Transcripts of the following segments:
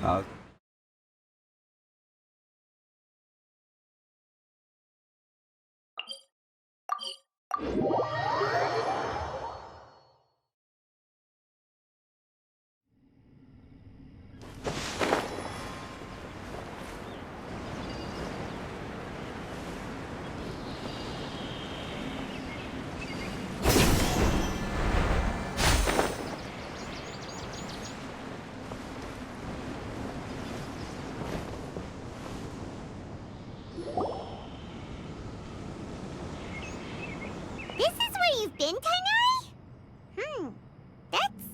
Uh, This is where you've been, Kainari? That's...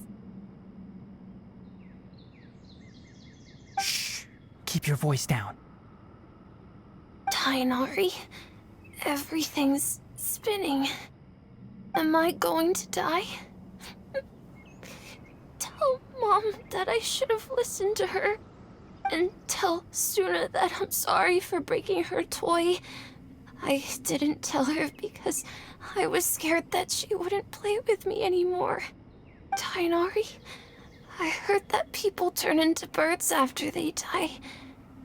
Shh! Keep your voice down. Tainari, everything's spinning. Am I going to die? Tell Mom that I should have listened to her. And tell Suna that I'm sorry for breaking her toy. I didn't tell her because I was scared that she wouldn't play with me anymore. Tainari, I heard that people turn into birds after they die.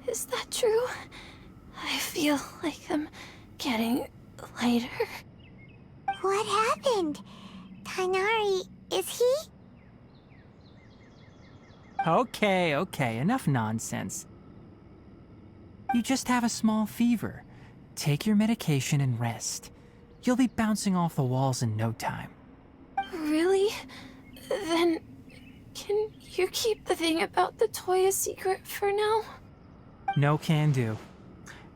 Is that true? I feel like I'm getting lighter. What happened? Kainari, is he? Okay, enough nonsense. You just have a small fever. Take your medication and rest. You'll be bouncing off the walls in no time. Really? Then, can you keep the thing about the toy a secret for now? No can do.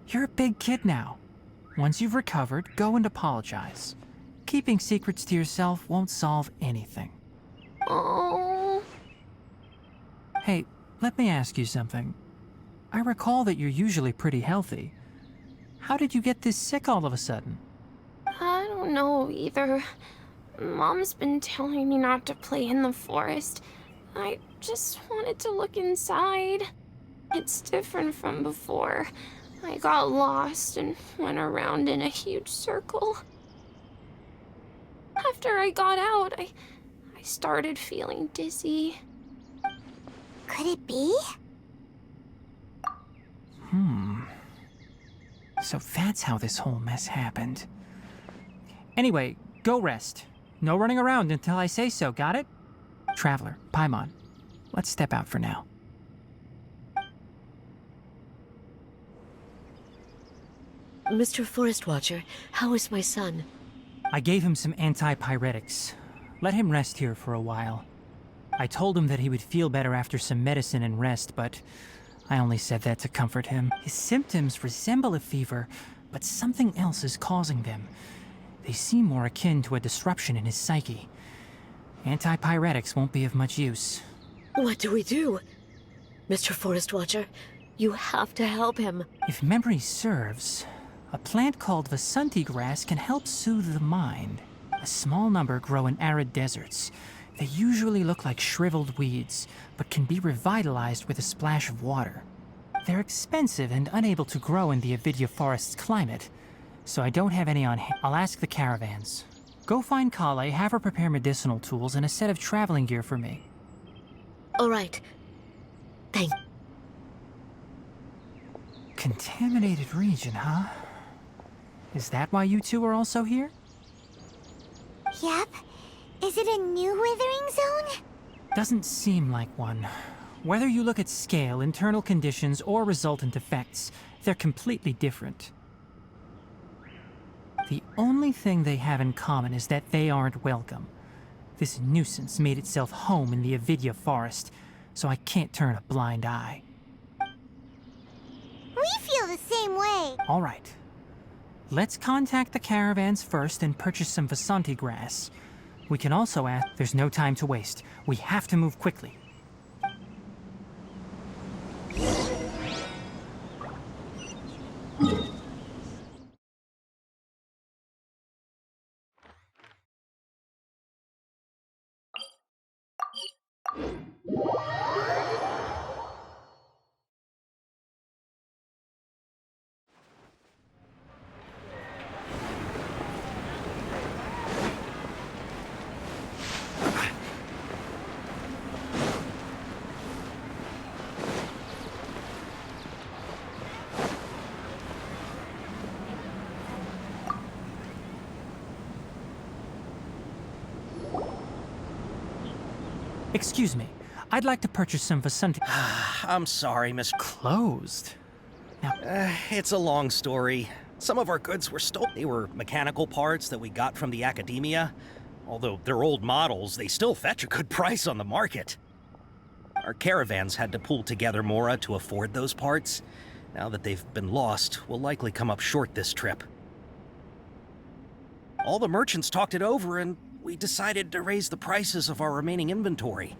You're a big kid now. Once you've recovered, go and apologize. Keeping secrets to yourself won't solve anything. Oh. Hey, let me ask you something. I recall that you're usually pretty healthy. How did you get this sick all of a sudden? I don't know either. Mom's been telling me not to play in the forest. I just wanted to look inside. It's different from before. I got lost and went around in a huge circle. After I got out, I started feeling dizzy. Could it be? So that's how this whole mess happened. Anyway, go rest. No running around until I say so, got it? Traveler, Paimon, let's step out for now. Mr. Forest Watcher, how is my son? I gave him some antipyretics. Let him rest here for a while. I told him that he would feel better after some medicine and rest, but I only said that to comfort him. His symptoms resemble a fever, but something else is causing them. They seem more akin to a disruption in his psyche. Antipyretics won't be of much use. What do we do? Mr. Forest Watcher, you have to help him. If memory serves, a plant called Vasanti grass can help soothe the mind. A small number grow in arid deserts. They usually look like shriveled weeds, but can be revitalized with a splash of water. They're expensive and unable to grow in the Avidya forest's climate, so I don't have any on hand. I'll ask the caravans. Go find Kale, have her prepare medicinal tools and a set of traveling gear for me. All right. Thank... Contaminated region, huh? Is that why you two are also here? Yep. Is it a new withering zone? Doesn't seem like one. Whether you look at scale, internal conditions, or resultant effects, they're completely different. The only thing they have in common is that they aren't welcome. This nuisance made itself home in the Avidya forest, so I can't turn a blind eye. We feel the same way. All right. Let's contact the caravans first and purchase some Vasanti grass. We can also ask... There's no time to waste. We have to move quickly. Excuse me. I'd like to purchase some Vasanti... I'm sorry, Miss... Closed. Now, It's a long story. Some of our goods were stolen. They were mechanical parts that we got from the academia. Although they're old models, they still fetch a good price on the market. Our caravans had to pull together Mora to afford those parts. Now that they've been lost, we'll likely come up short this trip. All the merchants talked it over, and we decided to raise the prices of our remaining inventory.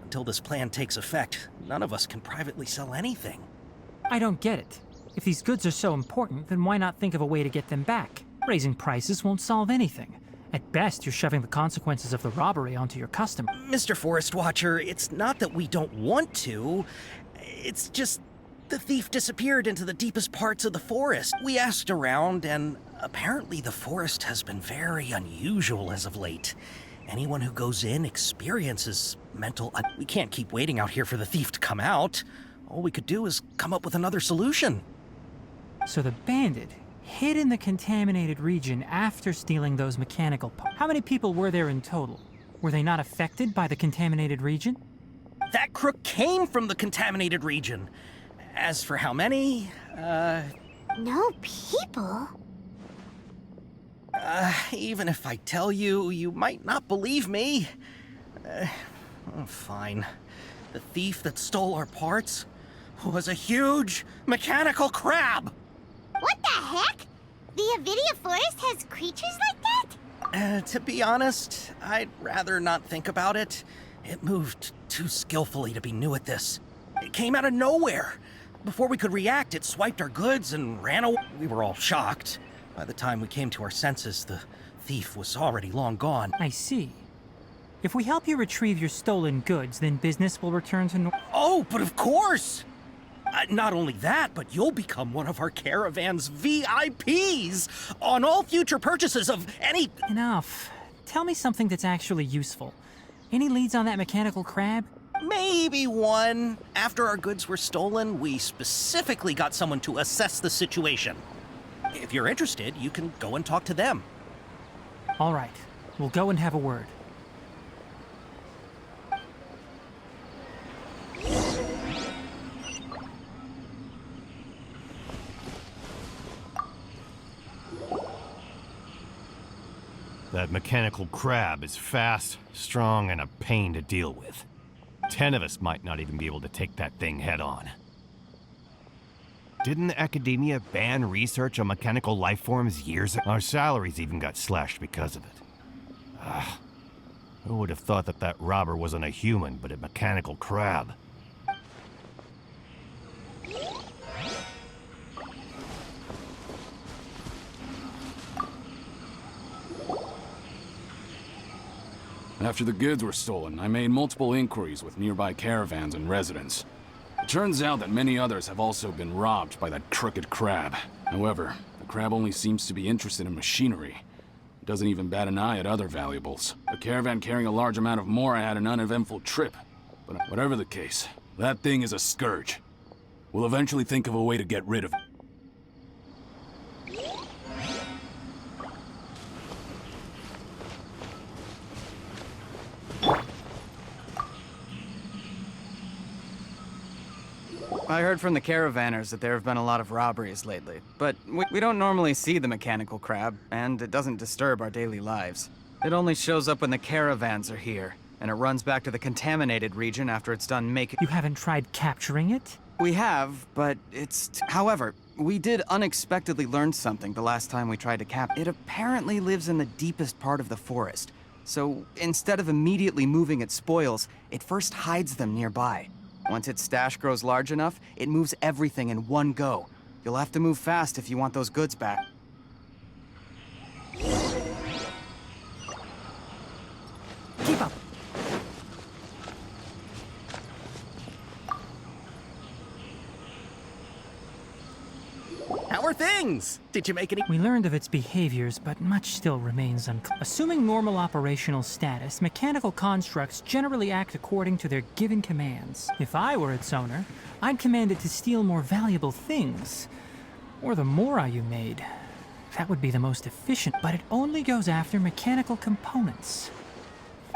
Until this plan takes effect, none of us can privately sell anything. I don't get it. If these goods are so important, then why not think of a way to get them back? Raising prices won't solve anything. At best, you're shoving the consequences of the robbery onto your customer. Mr. Forest Watcher, it's not that we don't want to. It's just the thief disappeared into the deepest parts of the forest. We asked around, and apparently the forest has been very unusual as of late. Anyone who goes in experiences mental... We can't keep waiting out here for the thief to come out. All we could do is come up with another solution. So the bandit hid in the contaminated region after stealing those mechanical parts. How many people were there in total? Were they not affected by the contaminated region? That crook came from the contaminated region. As for how many, No people? even if I tell you, you might not believe me. Fine. The thief that stole our parts was a huge mechanical crab. What the heck? The Avidia Forest has creatures like that? To be honest, I'd rather not think about it. It moved too skillfully to be new at this. It came out of nowhere. Before we could react, it swiped our goods and ran away. We were all shocked. By the time we came to our senses, the thief was already long gone. I see. If we help you retrieve your stolen goods, then business will return to normal. Oh, but of course! Not only that, but you'll become one of our caravan's VIPs on all future purchases of any... Enough. Tell me something that's actually useful. Any leads on that mechanical crab? Maybe one. After our goods were stolen, we specifically got someone to assess the situation. If you're interested, you can go and talk to them. All right. We'll go and have a word. That mechanical crab is fast, strong, and a pain to deal with. 10 of us might not even be able to take that thing head on. Didn't the academia ban research on mechanical life forms years ago? Our salaries even got slashed because of it. Who would have thought that robber wasn't a human, but a mechanical crab? After the goods were stolen, I made multiple inquiries with nearby caravans and residents. It turns out that many others have also been robbed by that crooked crab. However, the crab only seems to be interested in machinery. It doesn't even bat an eye at other valuables. A caravan carrying a large amount of Mora had an uneventful trip. But whatever the case, that thing is a scourge. We'll eventually think of a way to get rid of it. I heard from the caravanners that there have been a lot of robberies lately, but we don't normally see the mechanical crab, and it doesn't disturb our daily lives. It only shows up when the caravans are here, and it runs back to the contaminated region after it's done making... You haven't tried capturing it? We have, but However, we did unexpectedly learn something the last time we tried to It apparently lives in the deepest part of the forest, so instead of immediately moving its spoils, it first hides them nearby. Once its stash grows large enough, it moves everything in one go. You'll have to move fast if you want those goods back. Keep up. How are things? Did you make any... We learned of its behaviors, but much still remains unclear. Assuming normal operational status, mechanical constructs generally act according to their given commands. If I were its owner, I'd command it to steal more valuable things. Or the Mora you made. That would be the most efficient, but it only goes after mechanical components.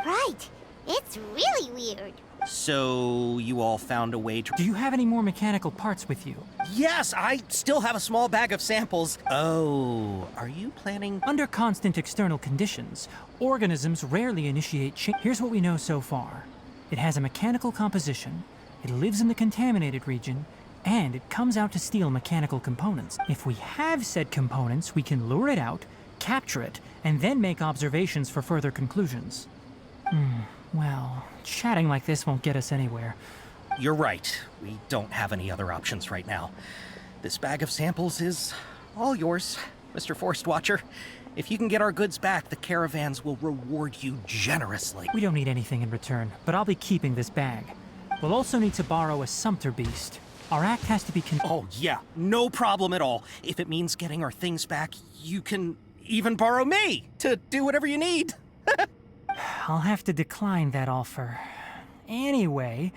Right. It's really weird. So, you all found a way to... Do you have any more mechanical parts with you? Yes, I still have a small bag of samples. Oh, are you planning... Under constant external conditions, organisms rarely initiate change. Here's what we know so far. It has a mechanical composition, it lives in the contaminated region, and it comes out to steal mechanical components. If we have said components, we can lure it out, capture it, and then make observations for further conclusions. Well, chatting like this won't get us anywhere. You're right. We don't have any other options right now. This bag of samples is all yours, Mr. Forest Watcher. If you can get our goods back, the caravans will reward you generously. We don't need anything in return, but I'll be keeping this bag. We'll also need to borrow a sumpter beast. Our act has to be Oh, yeah, no problem at all. If it means getting our things back, you can even borrow me to do whatever you need. I'll have to decline that offer. Anyway,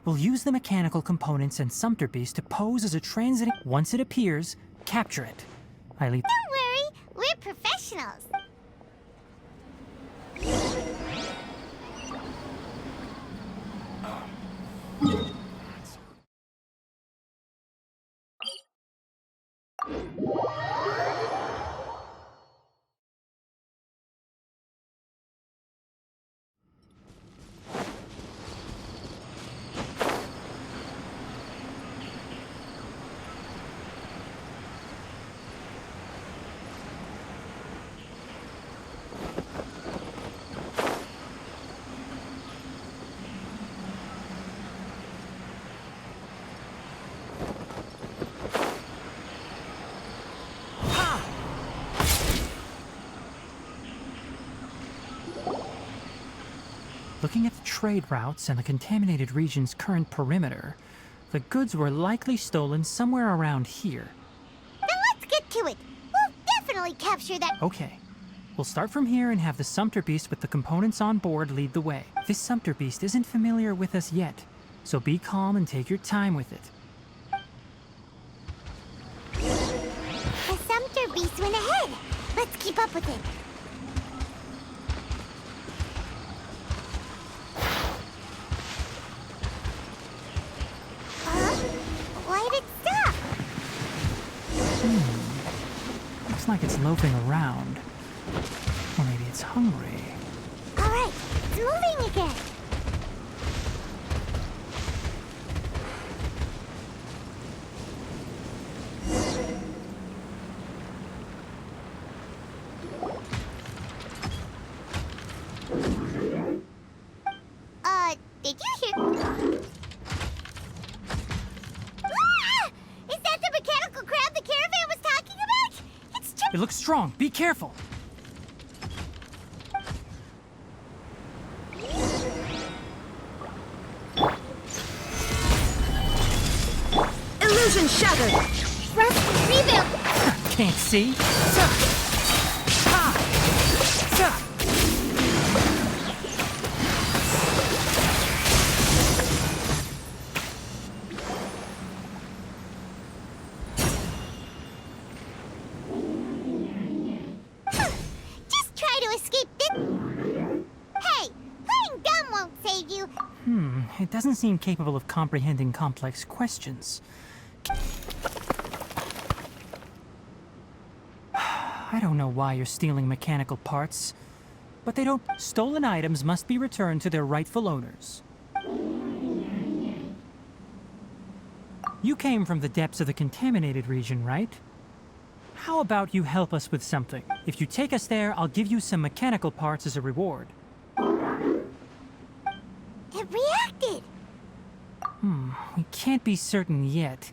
we'll use the mechanical components and sumpter beast to pose as a transiting... Once it appears, capture it. I leave... Don't worry, we're professionals. Looking at the trade routes and the contaminated region's current perimeter, the goods were likely stolen somewhere around here. Then let's get to it. We'll definitely capture that. Okay. We'll start from here and have the sumpter beast with the components on board lead the way. This sumpter beast isn't familiar with us yet, so be calm and take your time with it. The sumpter beast went ahead. Let's keep up with it. Why'd it stop? Looks like it's loafing around. Or maybe it's hungry. All right, it's moving again. Did you hear? Ah! Is that the mechanical crab the caravan was talking about? It's It looks strong. Be careful. Illusion shattered! Rust rebuild. Can't see. Just try to escape this. Hey, playing dumb won't save you. It doesn't seem capable of comprehending complex questions. I don't know why you're stealing mechanical parts, but they don't. Stolen items must be returned to their rightful owners. You came from the depths of the contaminated region, right? How about you help us with something? If you take us there, I'll give you some mechanical parts as a reward. It reacted. We can't be certain yet.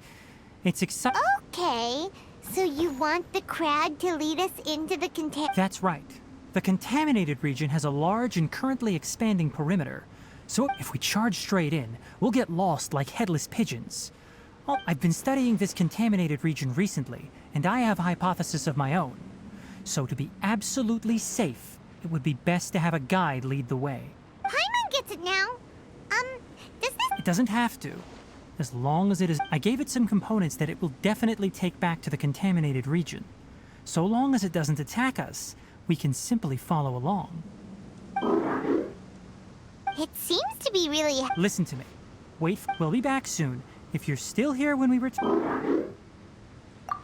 It's exciting. Okay, so you want the crab to lead us into the That's right. The contaminated region has a large and currently expanding perimeter. So if we charge straight in, we'll get lost like headless pigeons. Well, I've been studying this contaminated region recently, and I have a hypothesis of my own. So to be absolutely safe, it would be best to have a guide lead the way. Paimon gets it now. Does this... It doesn't have to. As long as it is... I gave it some components that it will definitely take back to the contaminated region. So long as it doesn't attack us, we can simply follow along. It seems to be really... Listen to me. Wait, we'll be back soon. If you're still here when we return...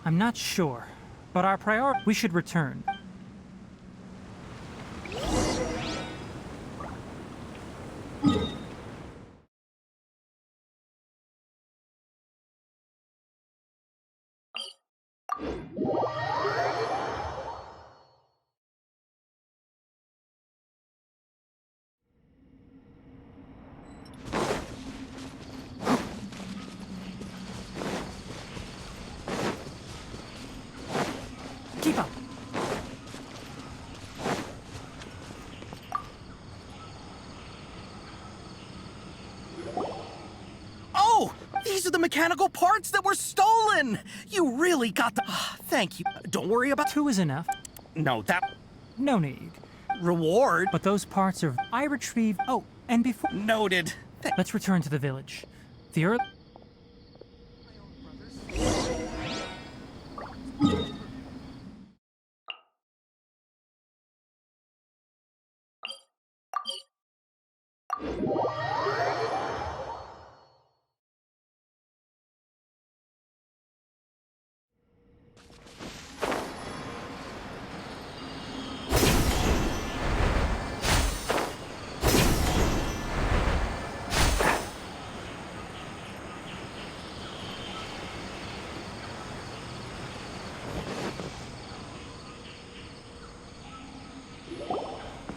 I'm not sure, but our priority... We should return. Keep up. Oh! These are the mechanical parts that were stolen! You really got the... Thank you. Don't worry about... 2 is enough. No, that... No need. Reward? But those parts are... I retrieved... Oh, and before... Noted. Let's return to the village. The earth...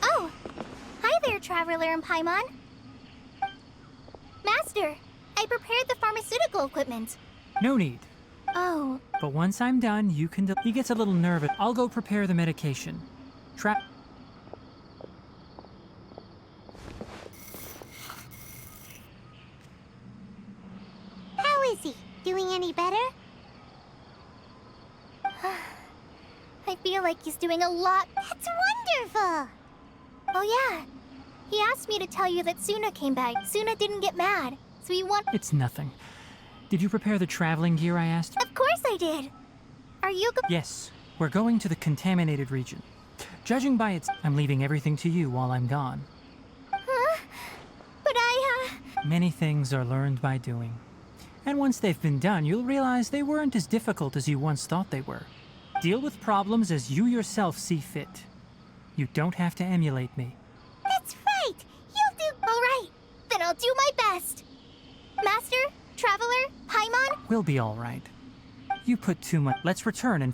Oh! Hi there, Traveler and Paimon. Master, I prepared the pharmaceutical equipment. No need. Oh, But once I'm done, you can... He gets a little nervous. I'll go prepare the medication. how is he? Doing any better? I feel like he's doing a lot. That's wonderful! Oh yeah, he asked me to tell you that Suna came back. Suna didn't get mad, so he want... It's nothing. Did you prepare the traveling gear I asked? Of course I did! Are you Yes. We're going to the contaminated region. Judging by its... I'm leaving everything to you while I'm gone. Huh? But Many things are learned by doing. And once they've been done, you'll realize they weren't as difficult as you once thought they were. Deal with problems as you yourself see fit. You don't have to emulate me. That's right! You'll do... Alright, then I'll do my best! Master, Traveler, Paimon? We'll be all right. You put too much... Let's return and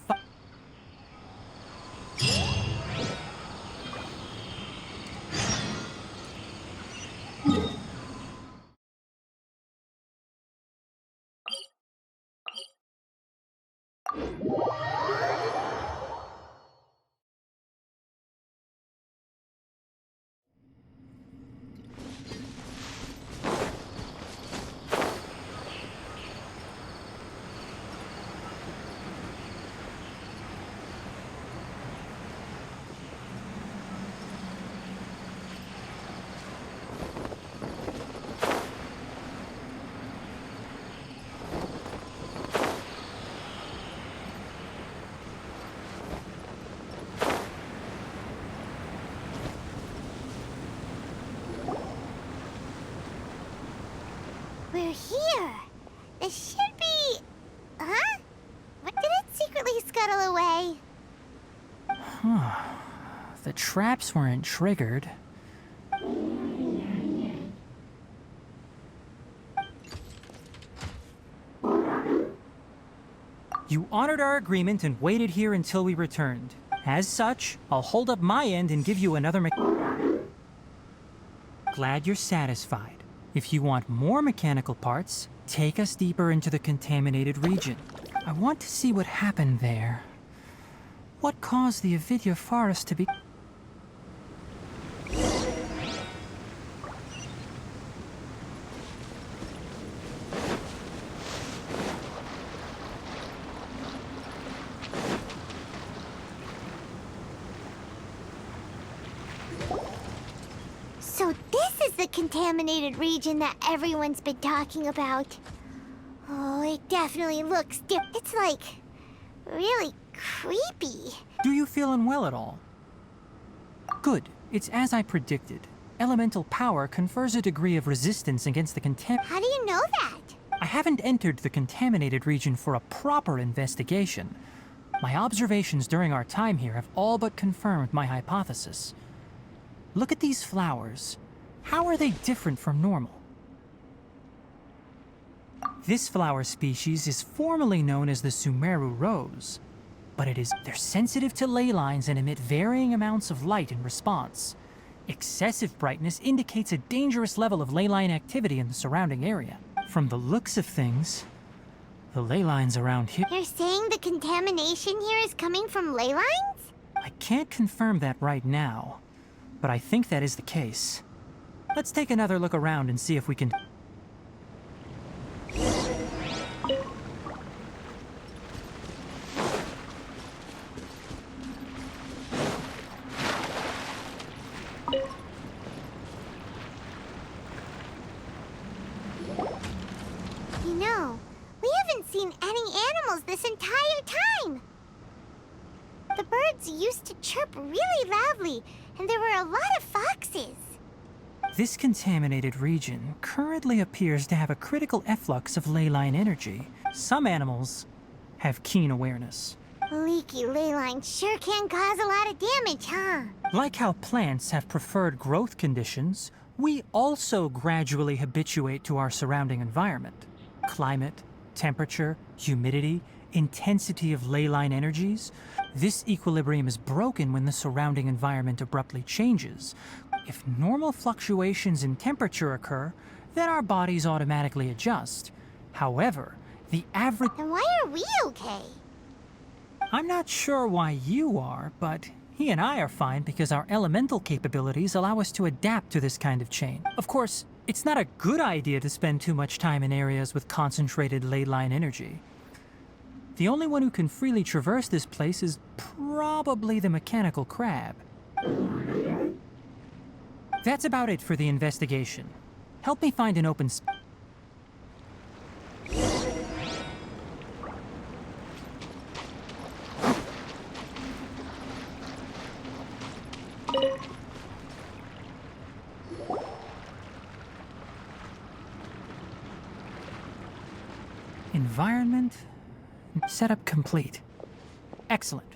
We're here! This should be... Huh? What did it secretly scuttle away? the traps weren't triggered. You honored our agreement and waited here until we returned. As such, I'll hold up my end and give you another Glad you're satisfied. If you want more mechanical parts, take us deeper into the contaminated region. I want to see what happened there. What caused the Avidya forest to be... So this is the contaminated region that everyone's been talking about. Oh, it definitely looks It's like... really creepy. Do you feel unwell at all? Good. It's as I predicted. elemental power confers a degree of resistance against the How do you know that? I haven't entered the contaminated region for a proper investigation. My observations during our time here have all but confirmed my hypothesis. Look at these flowers. How are they different from normal? This flower species is formally known as the Sumeru rose, but they're sensitive to ley lines and emit varying amounts of light in response. Excessive brightness indicates a dangerous level of ley line activity in the surrounding area. From the looks of things, the ley lines around here... You're saying the contamination here is coming from ley lines? I can't confirm that right now, but I think that is the case. Let's take another look around and see if we can... You know, we haven't seen any animals this entire time. The birds used to chirp really loudly, and there were a lot of foxes. This contaminated region currently appears to have a critical efflux of ley line energy. Some animals have keen awareness. Leaky ley lines sure can cause a lot of damage, huh? Like how plants have preferred growth conditions, we also gradually habituate to our surrounding environment. Climate, temperature, humidity, intensity of ley line energies. This equilibrium is broken when the surrounding environment abruptly changes. If normal fluctuations in temperature occur, then our bodies automatically adjust. However, the average... Then why are we okay? I'm not sure why you are, but he and I are fine because our elemental capabilities allow us to adapt to this kind of change. Of course, it's not a good idea to spend too much time in areas with concentrated ley line energy. The only one who can freely traverse this place is probably the mechanical crab. That's about it for the investigation. Help me find an open space. Environment setup complete. Excellent.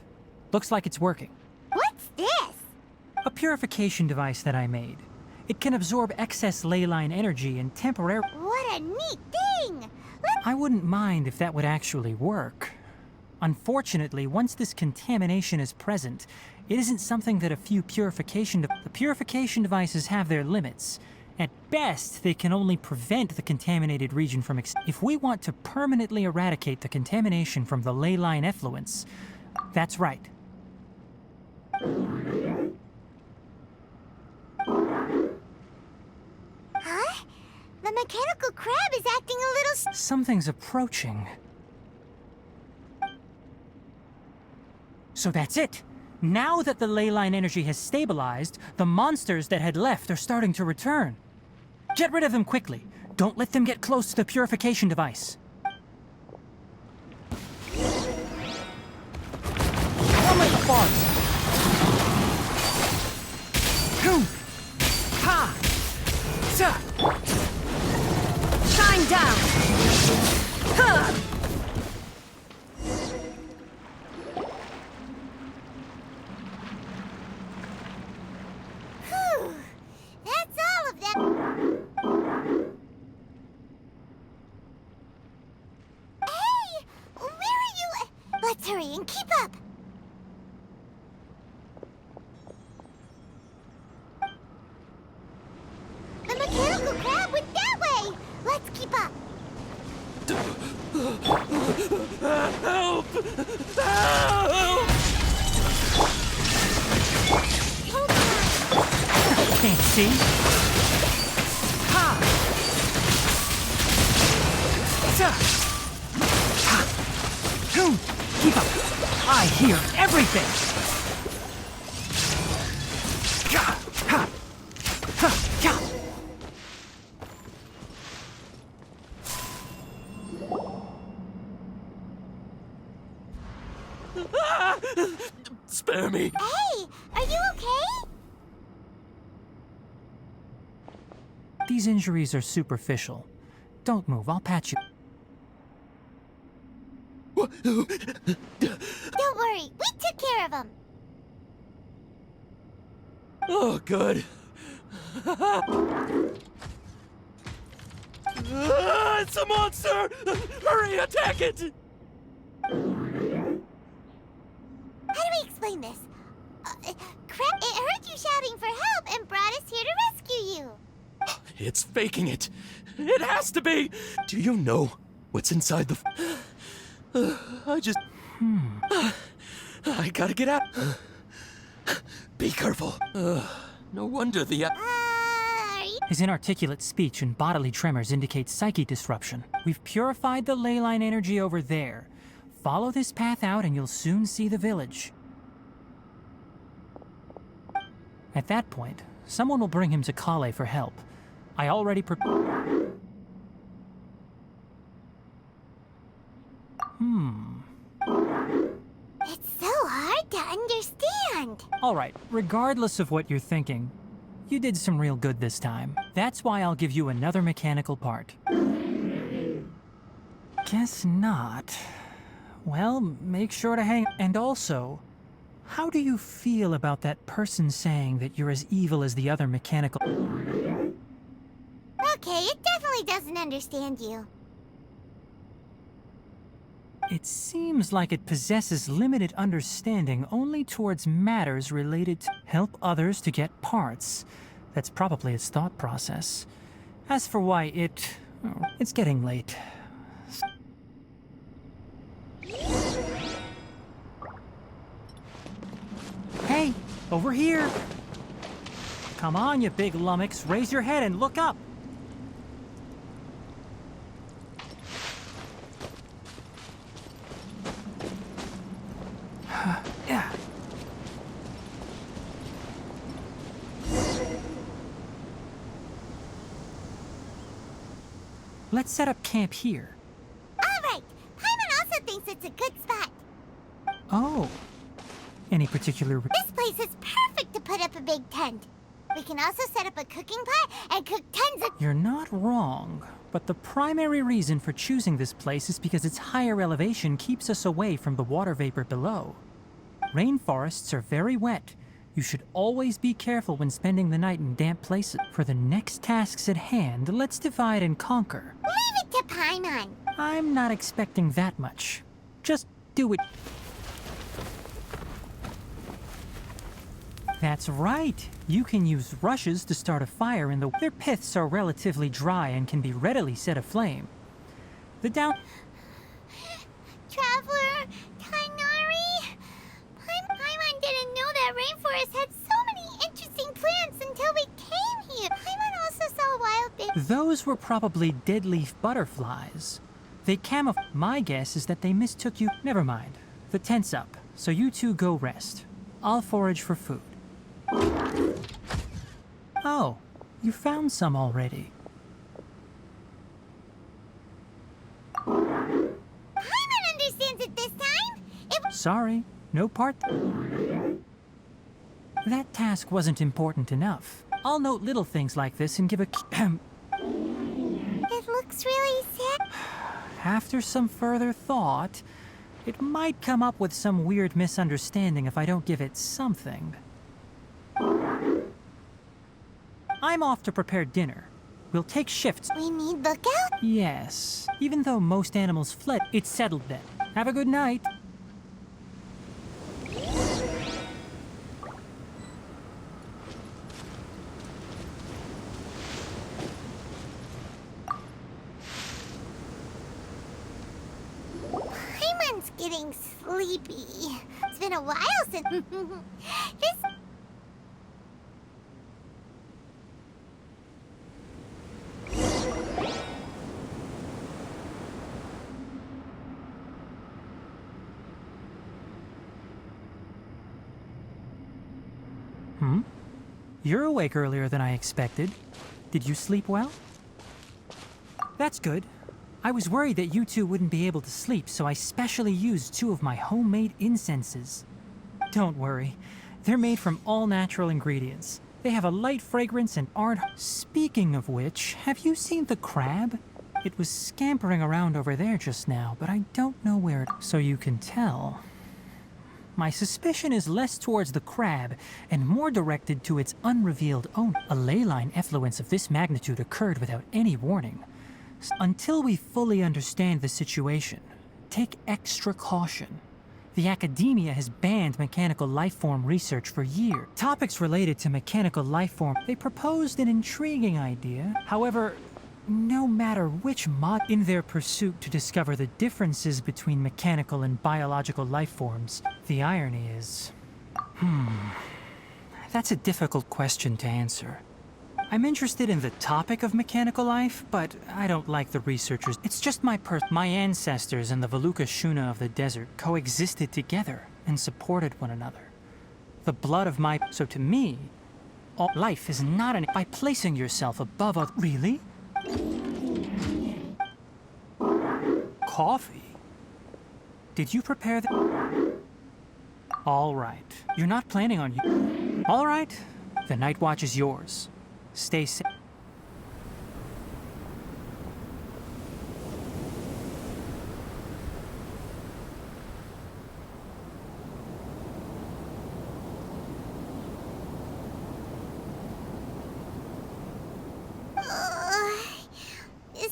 Looks like it's working. What's this? A purification device that I made. It can absorb excess ley line energy and temporarily... What a neat thing! I wouldn't mind if that would actually work. Unfortunately, once this contamination is present, it isn't something that a few purification devices have their limits. At best, they can only prevent the contaminated region from if we want to permanently eradicate the contamination from the ley line effluents, that's right. Huh? The mechanical crab is acting a little... Something's approaching. So that's it. Now that the ley line energy has stabilized, the monsters that had left are starting to return. Get rid of them quickly. Don't let them get close to the purification device. How much farts? Boom! Ha! Sa! Shine down! Huh! Whew. That's all of them. Hey! Where are you? Let's hurry and keep up. The mechanical crab went that way. Let's keep up. Help! Help! Hold on. Can't see? Ha! Sa! Ha! Boom! Keep up! I hear everything! Ga! Ha! Ha! Ya! Spare me! Hey, are you okay? These injuries are superficial. Don't move, I'll patch you. Don't worry, we took care of him. Oh, good. It's a monster! Hurry, attack it! How do we explain this? Crap, it heard you shouting for help and brought us here to rescue you. It's faking it. It has to be. Do you know what's inside the... I just... I gotta get out. Be careful. No wonder the... Are you... His inarticulate speech and bodily tremors indicate psyche disruption. We've purified the ley line energy over there. Follow this path out and you'll soon see the village. At that point, someone will bring him to Kale for help. I already It's so hard to understand. Alright, regardless of what you're thinking, you did some real good this time. That's why I'll give you another mechanical part. Guess not. Well, make sure to hang... And also, how do you feel about that person saying that you're as evil as the other mechanical... Okay, it definitely doesn't understand you. It seems like it possesses limited understanding only towards matters related to help others to get parts. That's probably its thought process. As for why it's getting late. Hey, over here! Come on, you big lummox, raise your head and look up! Yeah. Let's set up camp here. All right, Paimon also thinks it's a good spot. Oh. Any particular... This place is perfect to put up a big tent. We can also set up a cooking pot and cook tons of... You're not wrong, but the primary reason for choosing this place is because its higher elevation keeps us away from the water vapor below. Rainforests are very wet. You should always be careful when spending the night in damp places. For the next tasks at hand, let's divide and conquer. Leave it to Paimon. I'm not expecting that much. Just do it. That's right. You can use rushes to start a fire in the... Their piths are relatively dry and can be readily set aflame. The down... Traveler, Tainari, Paimon didn't know that rainforest had so many interesting plants until we came here. Paimon also saw wild babies. Those were probably dead leaf butterflies. They camouflage. My guess is that they mistook you... Never mind. The tent's up, so you two go rest. I'll forage for food. Oh, you found some already. Paimon understands it this time. Sorry, no part. That task wasn't important enough. I'll note little things like this and give a... It looks really sad. After some further thought, it might come up with some weird misunderstanding if I don't give it something. I'm off to prepare dinner. We'll take shifts. We need lookout? Yes. Even though most animals fled, it's settled then. Have a good night. Paimon's getting sleepy. It's been a while since... this... You're awake earlier than I expected. Did you sleep well? That's good. I was worried that you two wouldn't be able to sleep, so I specially used 2 of my homemade incenses. Don't worry. They're made from all natural ingredients. They have a light fragrance and aren't... Speaking of which, have you seen the crab? It was scampering around over there just now, but I don't know where it... So you can tell. My suspicion is less towards the crab and more directed to its unrevealed owner. A ley line effluence of this magnitude occurred without any warning. Until we fully understand the situation, take extra caution. The academia has banned mechanical lifeform research for years. Topics related to mechanical lifeform, they proposed an intriguing idea. However, no matter which mod in their pursuit to discover the differences between mechanical and biological lifeforms, the irony is... That's a difficult question to answer. I'm interested in the topic of mechanical life, but I don't like the researchers. It's just my ancestors and the Valuka Shuna of the desert coexisted together and supported one another. The blood of my... So to me, all life is not an... By placing yourself above a... Really? Coffee? Did you prepare the... All right. You're not planning on... All right. The night watch is yours. Stay safe.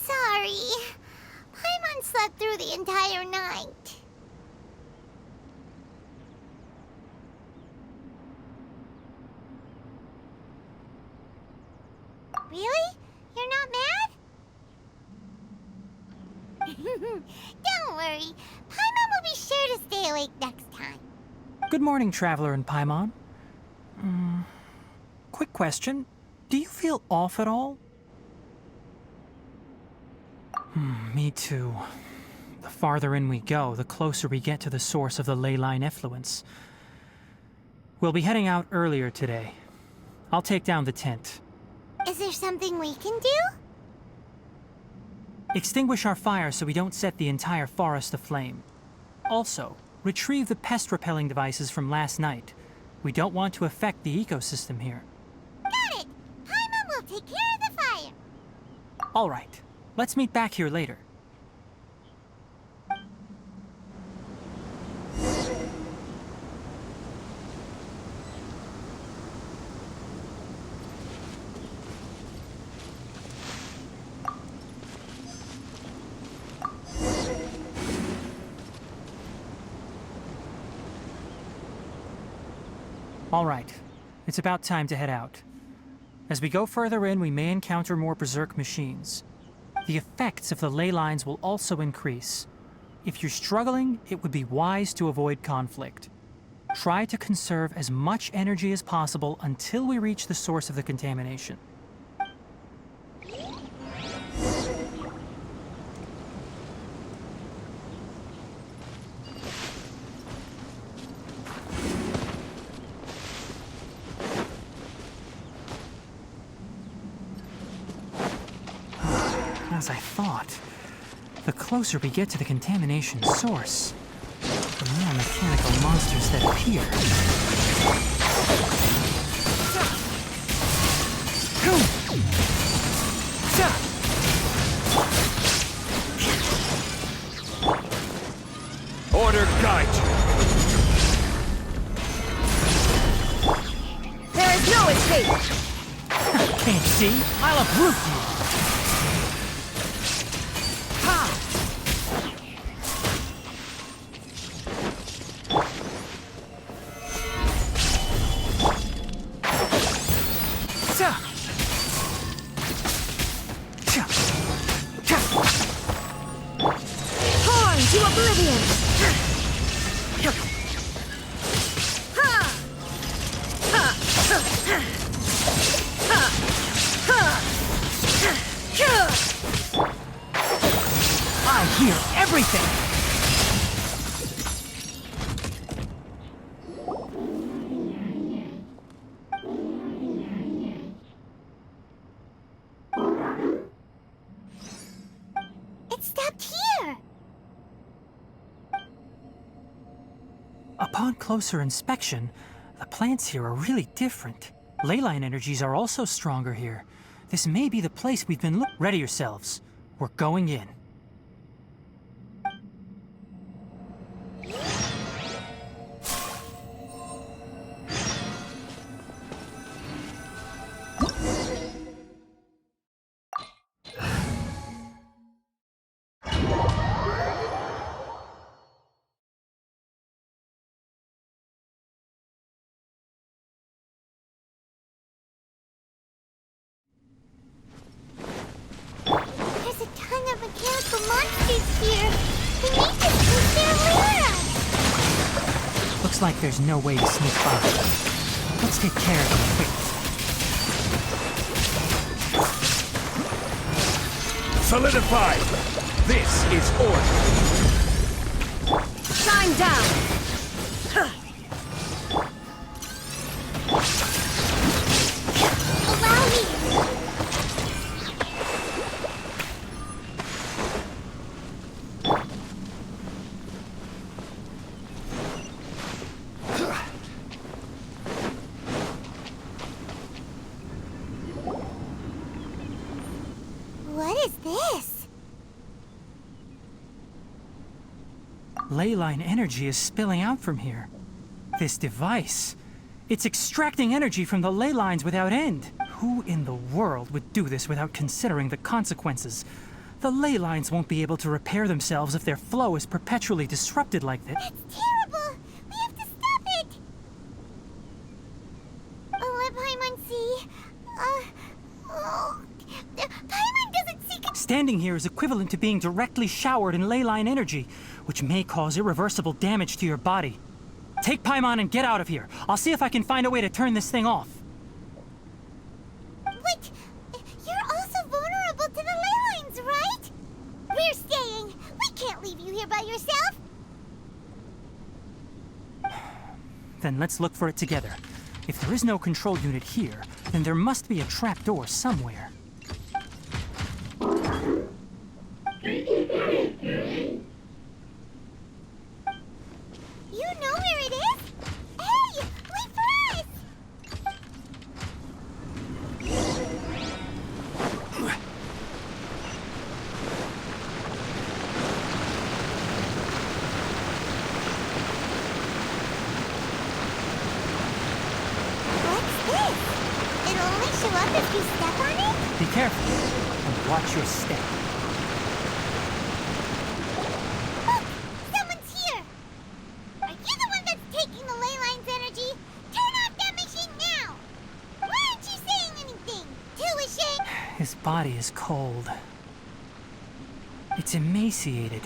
Sorry. Paimon slept through the entire night. Really? You're not mad? Don't worry. Paimon will be sure to stay awake next time. Good morning, Traveler and Paimon. Quick question. Do you feel off at all? Me too. The farther in we go, the closer we get to the source of the ley line effluence. We'll be heading out earlier today. I'll take down the tent. Is there something we can do? Extinguish our fire so we don't set the entire forest aflame. Also, retrieve the pest-repelling devices from last night. We don't want to affect the ecosystem here. Got it! Paimon will take care of the fire. All right. Let's meet back here later. All right. It's about time to head out. As we go further in, we may encounter more berserk machines. The effects of the ley lines will also increase. If you're struggling, it would be wise to avoid conflict. Try to conserve as much energy as possible until we reach the source of the contamination. As I thought, the closer we get to the contamination source, the more mechanical monsters that appear. Order guide. There is no escape! Can't see? I'll uproot you! To oblivion! I hear everything! It stopped here. Upon closer inspection, the plants here are really different. Leyline energies are also stronger here. This may be the place we've been Ready yourselves. We're going in. There's a ton of mechanical monsters here. We need to take their lair. Looks like there's no way to sneak by. Let's take care of them quick. Solidified! This is order! Shine down! Allow me. What is this? Leyline energy is spilling out from here. This device, it's extracting energy from the ley lines without end. Who in the world would do this without considering the consequences? The ley lines won't be able to repair themselves if their flow is perpetually disrupted like this. That's terrible. We have to stop it. Oh, let Paimon see. Paimon doesn't see. Standing here is equivalent to being directly showered in leyline energy, which may cause irreversible damage to your body. Take Paimon and get out of here. I'll see if I can find a way to turn this thing off. Wait, you're also vulnerable to the ley lines, right? We're staying. We can't leave you here by yourself. Then let's look for it together. If there is no control unit here, then there must be a trapdoor somewhere. You know where it is? Hey, wait for us! What's this? It'll only show up if you step on it? Be careful and watch your step. Look! Someone's here! Are you the one that's taking the ley line's energy? Turn off that machine now! Why aren't you saying anything? Too ashamed? His body is cold. It's emaciated,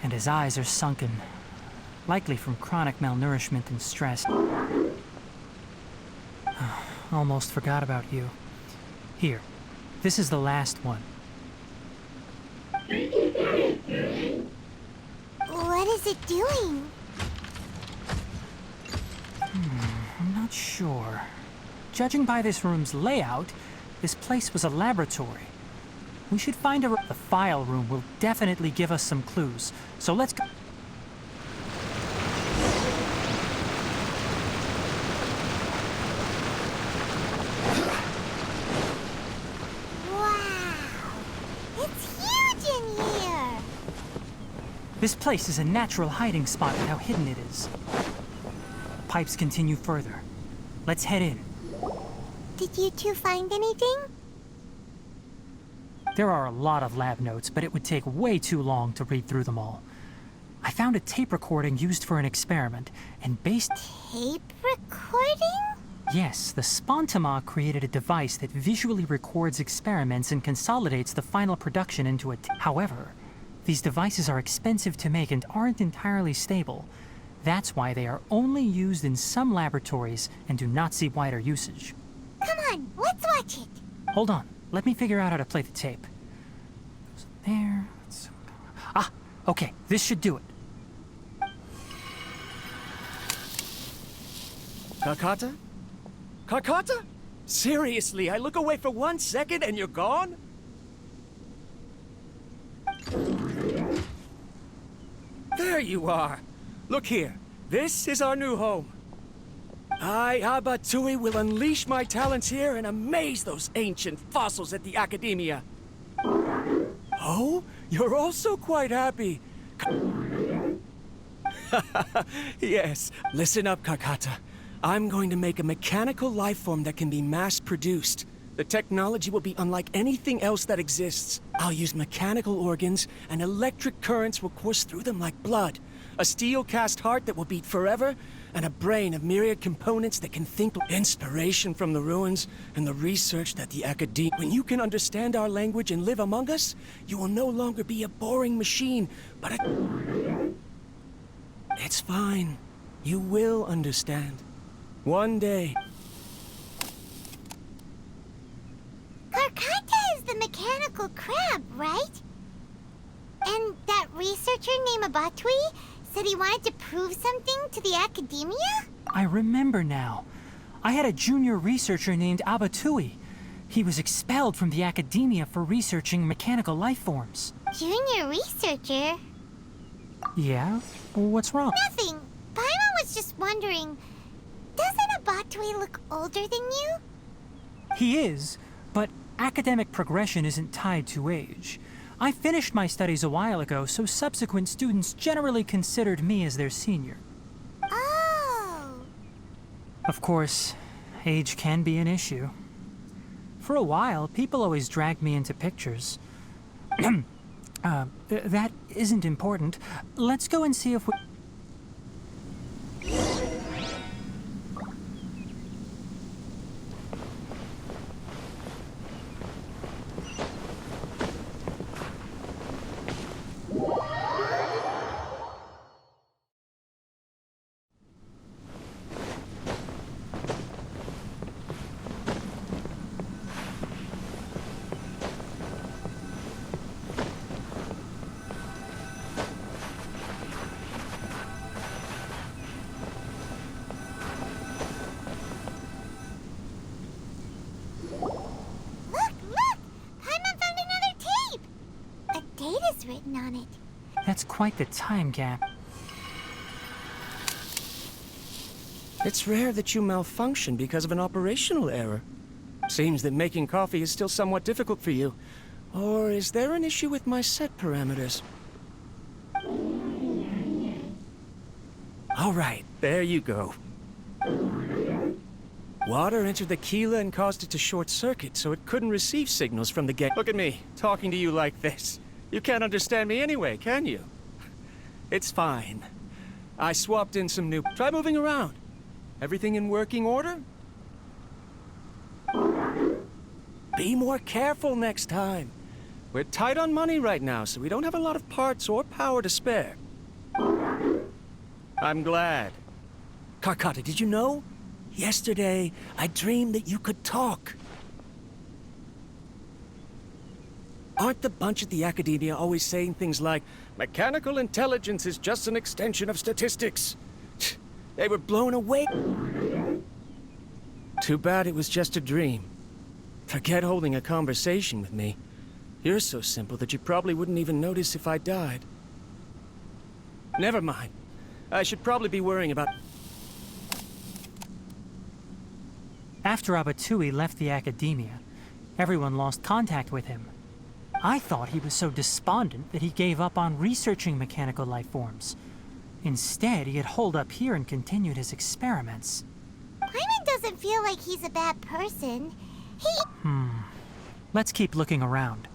and his eyes are sunken, likely from chronic malnourishment and stress. Almost forgot about you. Here, this is the last one. What is it doing? I'm not sure. Judging by this room's layout, this place was a laboratory. We should find a... The file room will definitely give us some clues. So let's go... Wow! It's huge in here! This place is a natural hiding spot with how hidden it is. Pipes continue further. Let's head in. Did you two find anything? There are a lot of lab notes, but it would take way too long to read through them all. I found a tape recording used for an experiment, and based... Tape recording? Yes, the Spontama created a device that visually records experiments and consolidates the final production into a... However, these devices are expensive to make and aren't entirely stable. That's why they are only used in some laboratories and do not see wider usage. Come on, let's watch it. Hold on, let me figure out how to play the tape. There. Ah, okay, this should do it. Kakata? Kakata? Seriously, I look away for 1 second and you're gone? There you are. Look here. This is our new home. I, Abatui, will unleash my talents here and amaze those ancient fossils at the Academia. Oh, you're also quite happy. Yes, listen up, Karkata. I'm going to make a mechanical life form that can be mass-produced. The technology will be unlike anything else that exists. I'll use mechanical organs, and electric currents will course through them like blood. A steel-cast heart that will beat forever, and a brain of myriad components that can think. Inspiration from the ruins, and the research that the Academia. When you can understand our language and live among us, you will no longer be a boring machine, but a... It's fine. You will understand. One day. Karkata is the mechanical crab, right? And that researcher named Abatui said he wanted to prove something to the Academia? I remember now. I had a junior researcher named Abatui. He was expelled from the Academia for researching mechanical life forms. Junior researcher? Yeah? What's wrong? Nothing. Paimon was just wondering, doesn't Abatui look older than you? He is, but academic progression isn't tied to age. I finished my studies a while ago, so subsequent students generally considered me as their senior. Oh. Of course, age can be an issue. For a while, people always dragged me into pictures. That isn't important. Let's go and see if we... Written on it. That's quite the time gap. It's rare that you malfunction because of an operational error. Seems that making coffee is still somewhat difficult for you. Or is there an issue with my set parameters? All right, there you go. Water entered the Keela and caused it to short-circuit, so it couldn't receive signals from the gate. Look at me, talking to you like this. You can't understand me anyway, can you? It's fine. I swapped in some new... Try moving around. Everything in working order? Be more careful next time. We're tight on money right now, so we don't have a lot of parts or power to spare. I'm glad. Karkata, did you know? Yesterday, I dreamed that you could talk. Aren't the bunch at the Academia always saying things like, mechanical intelligence is just an extension of statistics? They were blown away. Too bad it was just a dream. Forget holding a conversation with me. You're so simple that you probably wouldn't even notice if I died. Never mind. I should probably be worrying about... After Abatui left the Academia, everyone lost contact with him. I thought he was so despondent that he gave up on researching mechanical life forms. Instead, he had holed up here and continued his experiments. Paimon doesn't feel like he's a bad person. Let's keep looking around.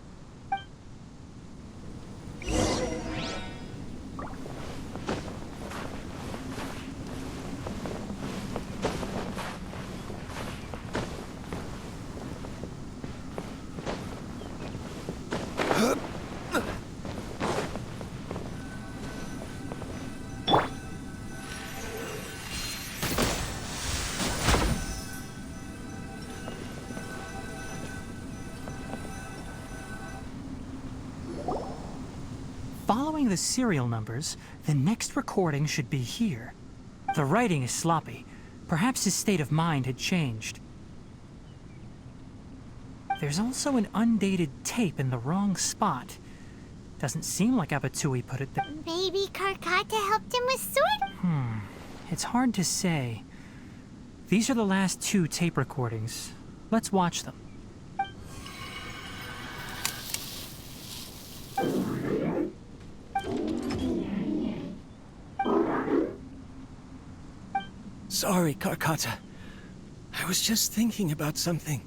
Following the serial numbers, the next recording should be here. The writing is sloppy. Perhaps his state of mind had changed. There's also an undated tape in the wrong spot. Doesn't seem like Abatui put it there. Maybe Karkata helped him with sword? It's hard to say. These are the last 2 tape recordings. Let's watch them. Sorry, Karkata. I was just thinking about something.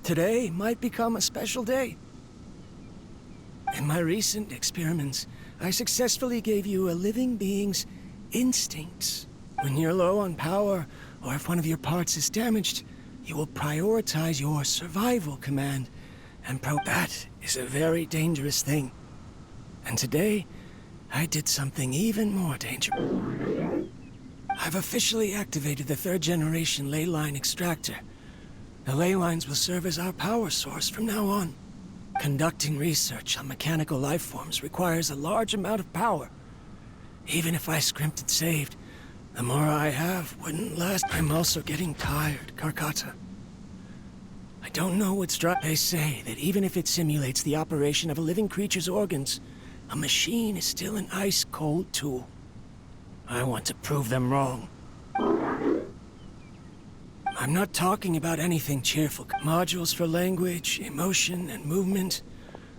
Today might become a special day. In my recent experiments, I successfully gave you a living being's instincts. When you're low on power, or if one of your parts is damaged, you will prioritize your survival command. And that is a very dangerous thing. And today, I did something even more dangerous. I've officially activated the 3rd generation ley line extractor. The ley lines will serve as our power source from now on. Conducting research on mechanical life forms requires a large amount of power. Even if I scrimped and saved, the more I have wouldn't last. I'm also getting tired, Karkata. I don't know what's They say that even if it simulates the operation of a living creature's organs, a machine is still an ice-cold tool. I want to prove them wrong. I'm not talking about anything cheerful. Modules for language, emotion, and movement.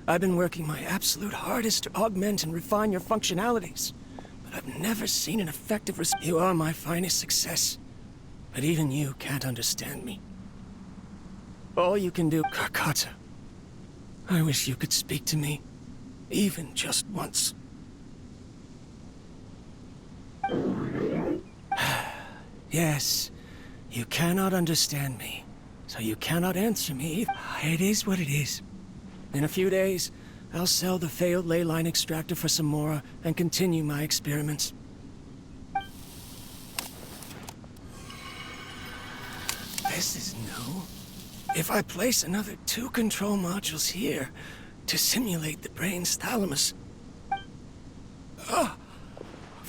I've been working my absolute hardest to augment and refine your functionalities, but I've never seen an effective response. You are my finest success, but even you can't understand me. All you can do, Karkata. I wish you could speak to me, even just once. Yes, you cannot understand me, so you cannot answer me. It is what it is. In a few days, I'll sell the failed ley line extractor for some more and continue my experiments. This is new. If I place another 2 control modules here to simulate the brain's thalamus... Of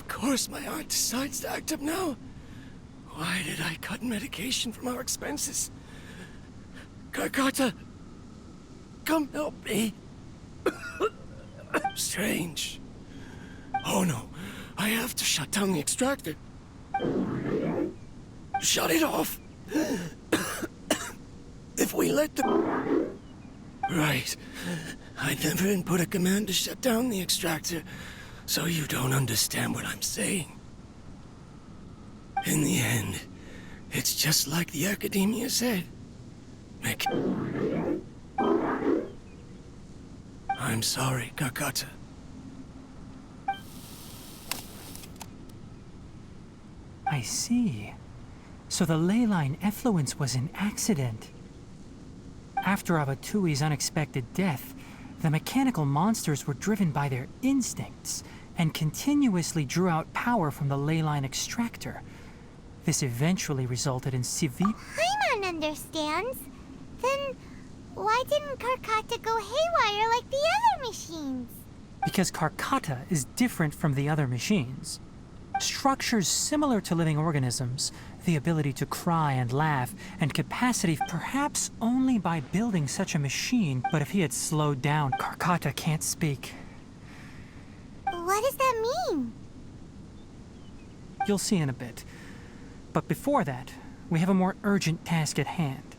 course my heart decides to act up now. Why did I cut medication from our expenses? Karkata, come help me. Strange. Oh no, I have to shut down the extractor. Shut it off. If we let the... Right. I never input a command to shut down the extractor, so you don't understand what I'm saying. In the end, it's just like the academia said. I'm sorry, Karkata. I see. So the ley line effluence was an accident. After Abatui's unexpected death, the mechanical monsters were driven by their instincts and continuously drew out power from the ley line extractor. This eventually resulted in severe... Paimon understands. Then why didn't Karkata go haywire like the other machines? Because Karkata is different from the other machines. Structures similar to living organisms, the ability to cry and laugh, and capacity perhaps only by building such a machine, but if he had slowed down, Karkata can't speak. What does that mean? You'll see in a bit. But before that, we have a more urgent task at hand.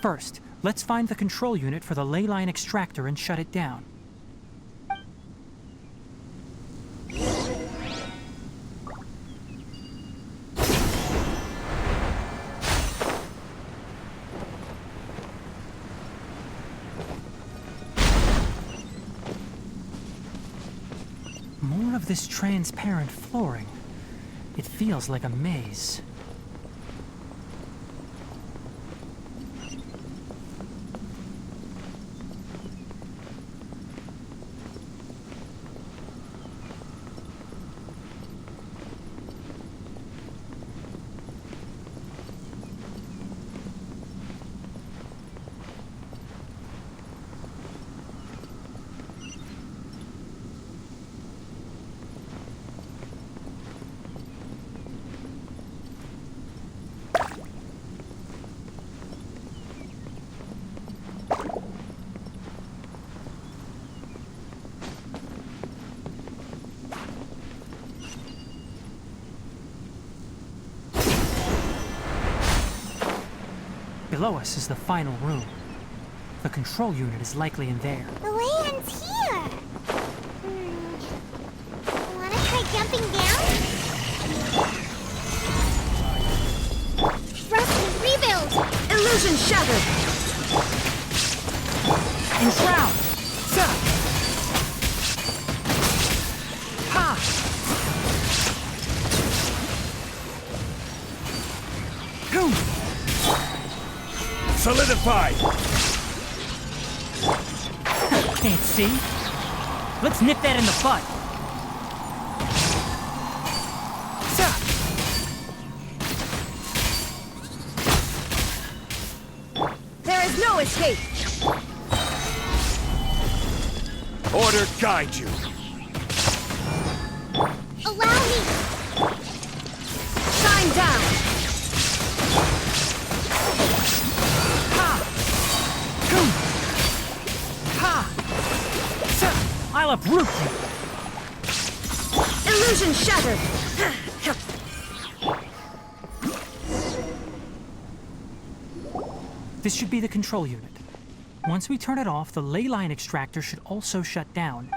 First, let's find the control unit for the ley line extractor and shut it down. More of this transparent flooring. It feels like a maze. Below us is the final room. The control unit is likely in there. The way ends here. Wanna try jumping down? Thrust and rebuild! Illusion shattered! Enshroud! Sa! Ha! Boom! Solidified! Can't see? Let's nip that in the butt. Sa! There is no escape! Order guide you. Allow me! Shine down! Boom! Ha! Sa! I'll uproot you. Illusion shattered! This should be the control unit. Once we turn it off, the ley line extractor should also shut down.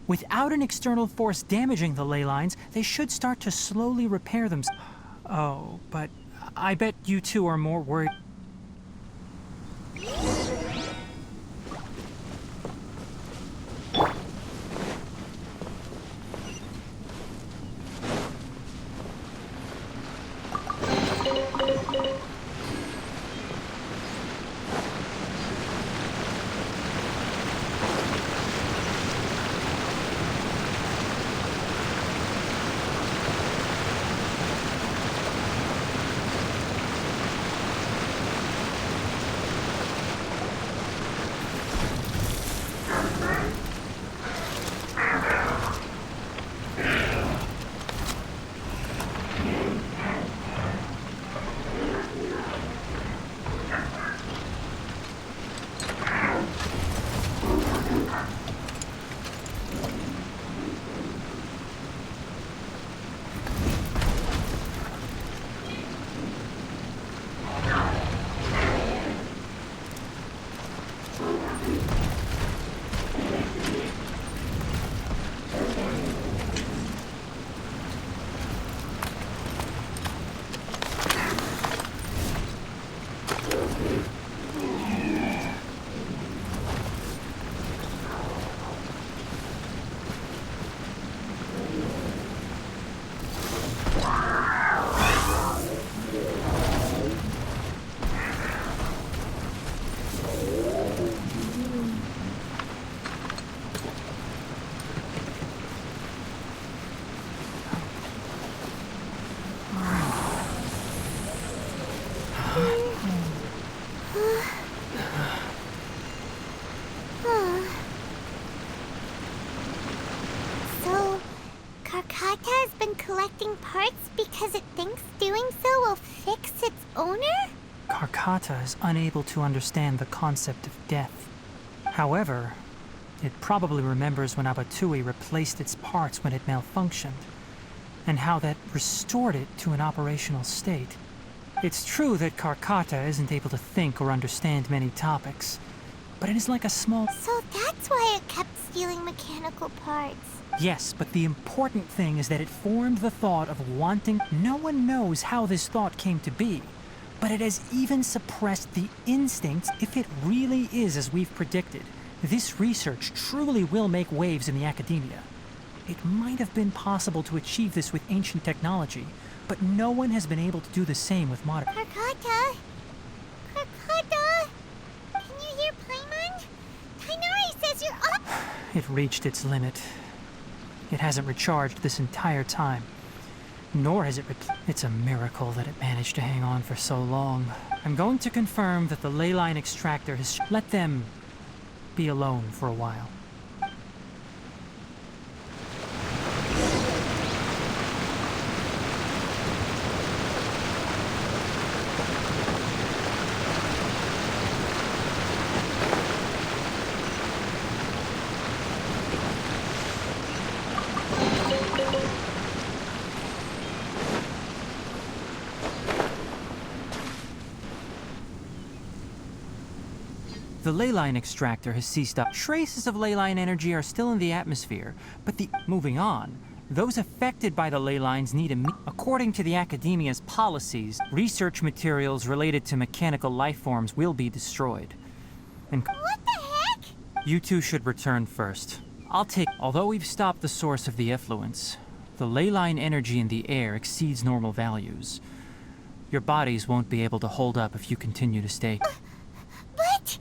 Without an external force damaging the ley lines, they should start to slowly repair themselves. Oh, but I bet you two are more worried. So, Karkata has been collecting parts because it thinks doing so will fix its owner? Karkata is unable to understand the concept of death. However, it probably remembers when Abatui replaced its parts when it malfunctioned, and how that restored it to an operational state. It's true that Karkata isn't able to think or understand many topics, but it is like a small... So that's why it kept stealing mechanical parts. Yes, but the important thing is that it formed the thought of wanting... No one knows how this thought came to be, but it has even suppressed the instincts if it really is as we've predicted. This research truly will make waves in the academia. It might have been possible to achieve this with ancient technology, but no one has been able to do the same with modern... Karkata? Karkata? Can you hear Paimon? Tainari says you're up! It reached its limit. It hasn't recharged this entire time. Nor has it It's a miracle that it managed to hang on for so long. I'm going to confirm that the ley line extractor has... Let them be alone for a while. The ley line extractor has ceased up. Traces of ley line energy are still in the atmosphere, but moving on, those affected by the ley lines need according to the Academia's policies, research materials related to mechanical life forms will be destroyed. And What the heck? you two should return first. Although we've stopped the source of the effluence, the ley line energy in the air exceeds normal values. Your bodies won't be able to hold up if you continue to stay. But...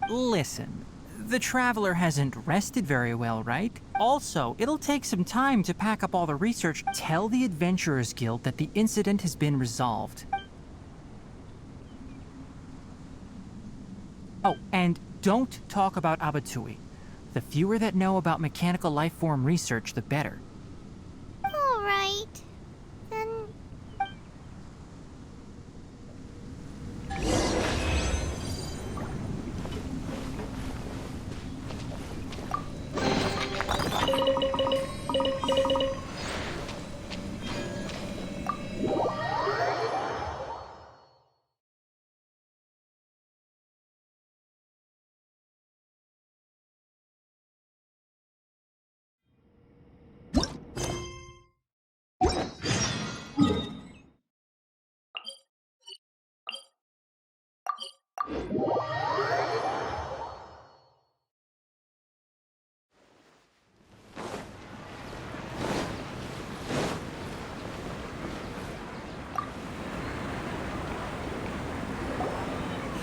Listen, the Traveler hasn't rested very well, right? Also, it'll take some time to pack up all the research. Tell the Adventurers Guild that the incident has been resolved. Oh, and don't talk about Abatui. The fewer that know about mechanical life form research, the better. All right. Then...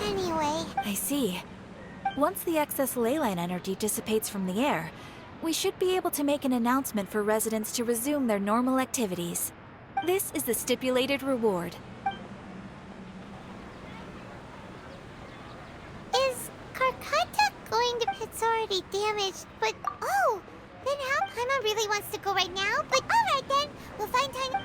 Anyway, I see. Once the excess ley line energy dissipates from the air, we should be able to make an announcement for residents to resume their normal activities. This is the stipulated reward. is Karkata going to... It's already damaged, but... Oh! Then how? Paimon really wants to go right now, but alright then. We'll find time...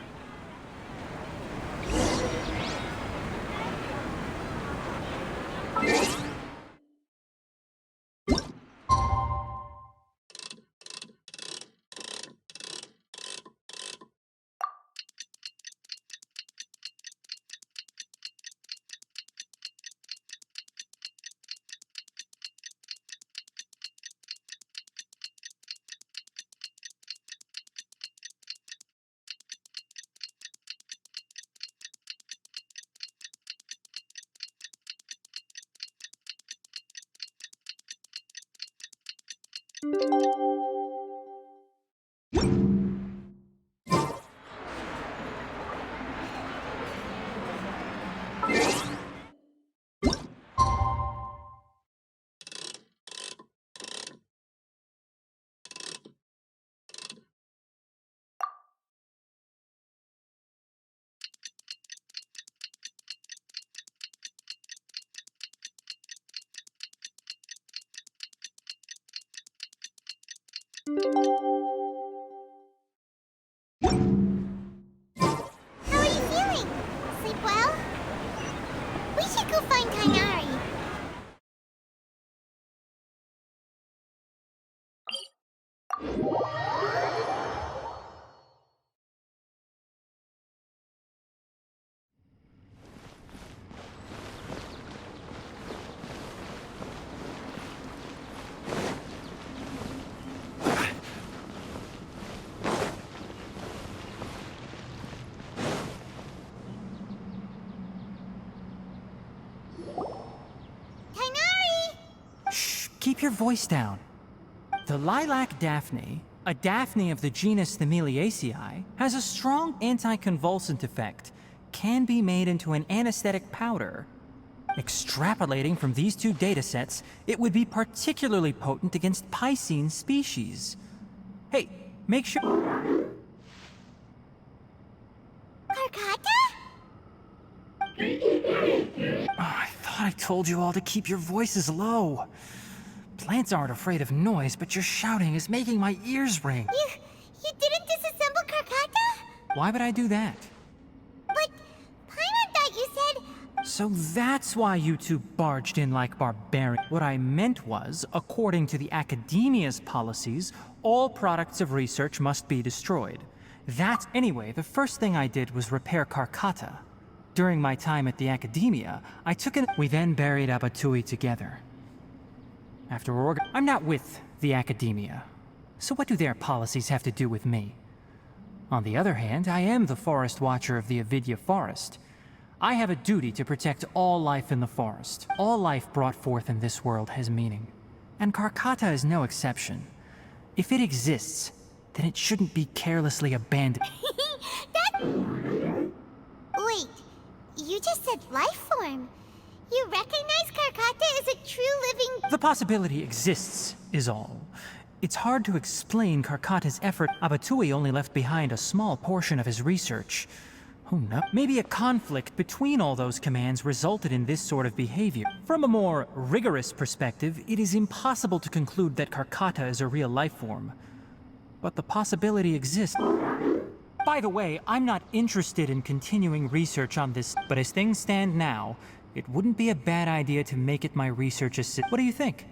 How are you feeling? Sleep well? We should go find Kainari. Kainari! Shh, keep your voice down. The lilac daphne, a daphne of the genus Thameliaceae, has a strong anticonvulsant effect, can be made into an anesthetic powder. Extrapolating from these two datasets, it would be particularly potent against Piscine species. Hey, make sure... Karkata? Oh, I thought I told you all to keep your voices low. Plants aren't afraid of noise, but your shouting is making my ears ring. You didn't disassemble Karkata? Why would I do that? But Paimon thought you said... So that's why you two barged in like barbarians. What I meant was, according to the Academia's policies, all products of research must be destroyed. Anyway, the first thing I did was repair Karkata. During my time at the Academia, we then buried Abatui together. I'm not with the academia. So what do their policies have to do with me? On the other hand, I am the Forest Watcher of the Avidya Forest. I have a duty to protect all life in the forest. All life brought forth in this world has meaning. And Karkata is no exception. If it exists, then it shouldn't be carelessly abandoned. Wait, you just said life form. You recognize Karkata as a true living... The possibility exists, is all. It's hard to explain Karkata's effort. Abatui only left behind a small portion of his research. Who knows? Maybe a conflict between all those commands resulted in this sort of behavior. From a more rigorous perspective, it is impossible to conclude that Karkata is a real life form. But the possibility exists. By the way, I'm not interested in continuing research on this, but as things stand now, it wouldn't be a bad idea to make it my research assistant. What do you think?